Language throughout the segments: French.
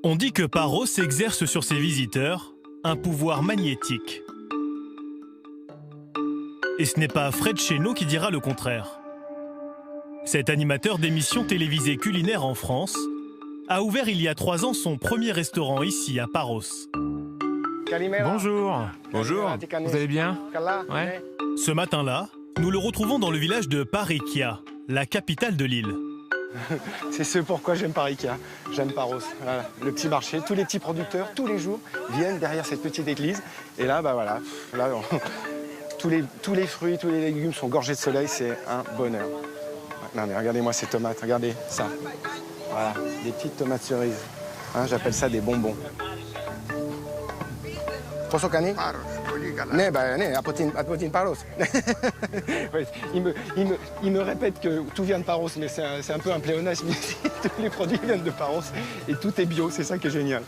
On dit que Paros exerce sur ses visiteurs un pouvoir magnétique. Et ce n'est pas Fred Chénaud qui dira le contraire. Cet animateur d'émissions télévisées culinaires en France a ouvert il y a 3 ans son premier restaurant ici à Paros. Bonjour. Bonjour. Vous allez bien? Ouais. Ce matin-là, nous le retrouvons dans le village de Parikia, la capitale de l'île. C'est ce pourquoi j'aime Parikia, j'aime Paros. Voilà. Le petit marché, tous les petits producteurs, tous les jours, viennent derrière cette petite église. Et là, bah voilà, là, tous les fruits, tous les légumes sont gorgés de soleil, c'est un bonheur. Non mais regardez-moi ces tomates, regardez ça. Voilà, des petites tomates cerises. Hein, j'appelle ça des bonbons. Posso cani? Ne, bah, ne, apotin Paros. Ouais, il me répète que tout vient de Paros, mais c'est un peu un pléonasme ici. Tous les produits viennent de Paros et tout est bio, c'est ça qui est génial.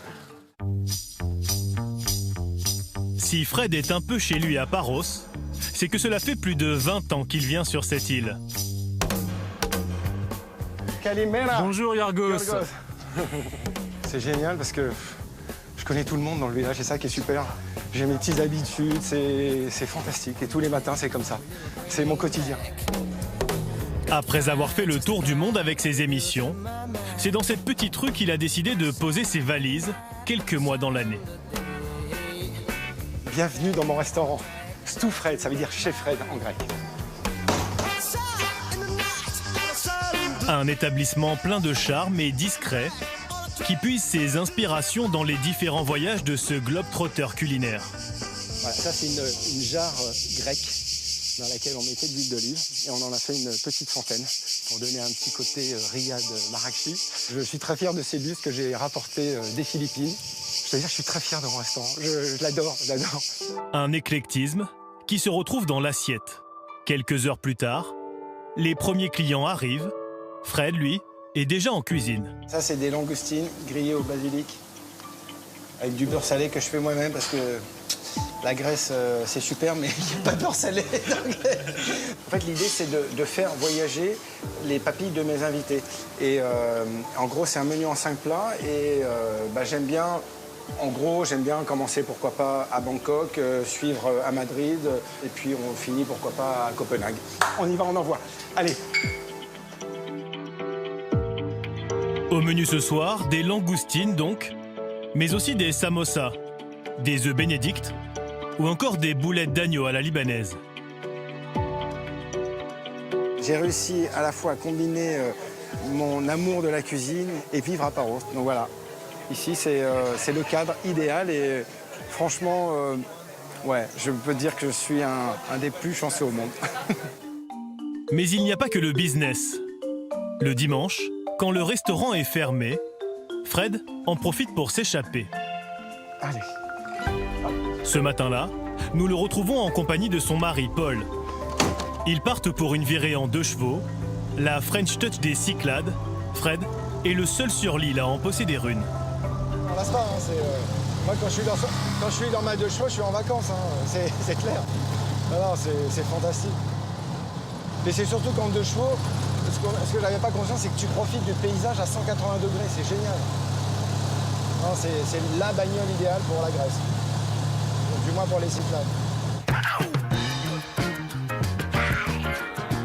Si Fred est un peu chez lui à Paros, c'est que cela fait plus de 20 ans qu'il vient sur cette île. Calimera. Bonjour Yorgos. C'est génial parce que je connais tout le monde dans le village, c'est ça qui est super. J'ai mes petites habitudes, c'est fantastique. Et tous les matins, c'est comme ça. C'est mon quotidien. Après avoir fait le tour du monde avec ses émissions, c'est dans cette petite rue qu'il a décidé de poser ses valises quelques mois dans l'année. Bienvenue dans mon restaurant. Stu Fred, ça veut dire chez Fred en grec. Un établissement plein de charme et discret qui puise ses inspirations dans les différents voyages de ce globe-trotter culinaire. Voilà, ça, c'est une jarre grecque dans laquelle on mettait de l'huile d'olive et on en a fait une petite fontaine pour donner un petit côté riad marrakchi. Je suis très fier de ces bus que j'ai rapportés des Philippines. C'est-à-dire que je suis très fier de mon restaurant. Je l'adore, je l'adore. Un éclectisme qui se retrouve dans l'assiette. Quelques heures plus tard, les premiers clients arrivent. Fred, lui, est déjà en cuisine. Ça, c'est des langoustines grillées au basilic avec du beurre salé que je fais moi-même parce que la Grèce, c'est super, mais il n'y a pas de beurre salé. En fait, l'idée, c'est de faire voyager les papilles de mes invités. Et en gros, c'est un menu en 5 plats et j'aime bien... En gros, j'aime bien commencer, pourquoi pas, à Bangkok, suivre à Madrid, et puis on finit, pourquoi pas, à Copenhague. On y va, on envoie. Allez. Au menu ce soir, des langoustines donc, mais aussi des samosas, des œufs bénédicts ou encore des boulettes d'agneau à la libanaise. J'ai réussi à la fois à combiner mon amour de la cuisine et vivre à Paros. Donc voilà. Ici, c'est le cadre idéal et franchement, ouais, je peux dire que je suis un des plus chanceux au monde. Mais il n'y a pas que le business. Le dimanche, quand le restaurant est fermé, Fred en profite pour s'échapper. Allez. Ce matin-là, nous le retrouvons en compagnie de son mari, Paul. Ils partent pour une virée en 2 chevaux, la French Touch des Cyclades. Fred est le seul sur l'île à en posséder une. Pour l'instant, moi, quand je suis dans ma 2 chevaux, je suis en vacances, hein. C'est clair. Non, c'est fantastique. Mais c'est surtout qu'en 2 chevaux, ce que j'avais pas conscience, c'est que tu profites du paysage à 180 degrés. C'est génial. C'est la bagnole idéale pour la Grèce. Donc, du moins pour les Cyclades.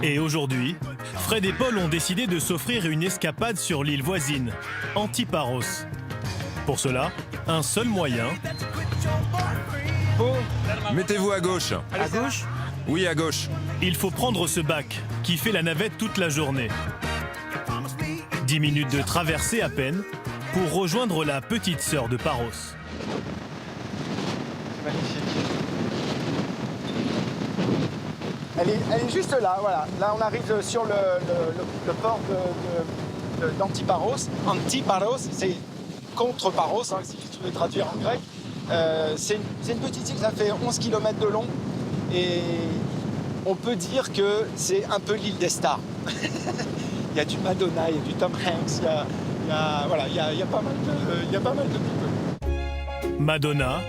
Et aujourd'hui, Fred et Paul ont décidé de s'offrir une escapade sur l'île voisine, Antiparos. Pour cela, un seul moyen. Mettez-vous à gauche. À gauche? Oui, à gauche. Il faut prendre ce bac qui fait la navette toute la journée. 10 minutes de traversée à peine pour rejoindre la petite sœur de Paros. Magnifique. Elle est juste là, voilà. Là, on arrive sur le port d'Antiparos. Antiparos, c'est contre Paros, hein, si tu veux traduire en grec. C'est une petite île, ça fait 11 km de long. Et on peut dire que c'est un peu l'île des stars. Il y a du Madonna, il y a du Tom Hanks, il y a pas mal de people. Madonna,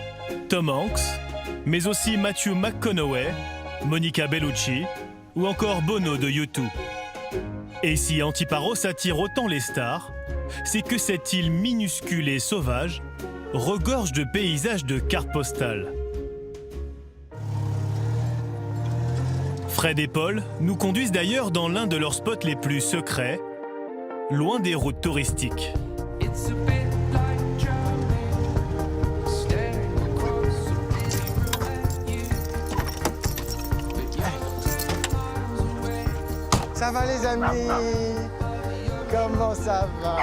Tom Hanks, mais aussi Matthew McConaughey, Monica Bellucci ou encore Bono de U2. Et si Antiparos attire autant les stars, c'est que cette île minuscule et sauvage regorge de paysages de cartes postales. Fred et Paul nous conduisent d'ailleurs dans l'un de leurs spots les plus secrets, loin des routes touristiques. Ça va les amis? Comment ça va?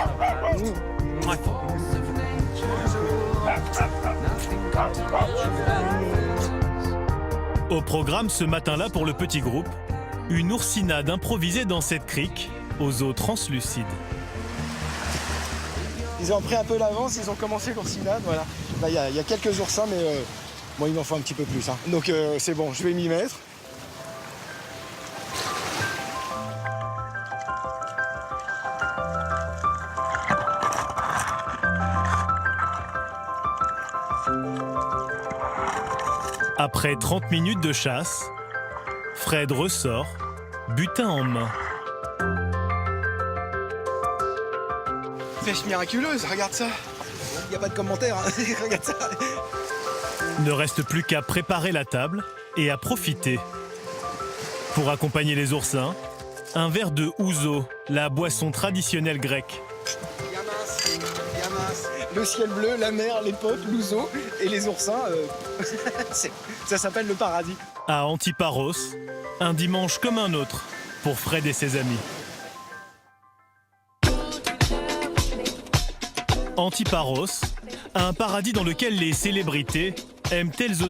Au programme ce matin-là pour le petit groupe, une oursinade improvisée dans cette crique aux eaux translucides. Ils ont pris un peu l'avance, ils ont commencé l'oursinade, voilà. Là, il y a quelques oursins, mais bon, il m'en faut un petit peu plus. Hein. Donc c'est bon, je vais m'y mettre. Après 30 minutes de chasse, Fred ressort, butin en main. Pêche miraculeuse, regarde ça. Il n'y a pas de commentaire, hein. Regarde ça. Ne reste plus qu'à préparer la table et à profiter. Pour accompagner les oursins, un verre de ouzo, la boisson traditionnelle grecque. Yamas, Yamas. Le ciel bleu, la mer, les potes, l'ouzo et les oursins, ça s'appelle le paradis. À Antiparos, un dimanche comme un autre pour Fred et ses amis. Antiparos, un paradis dans lequel les célébrités aiment elles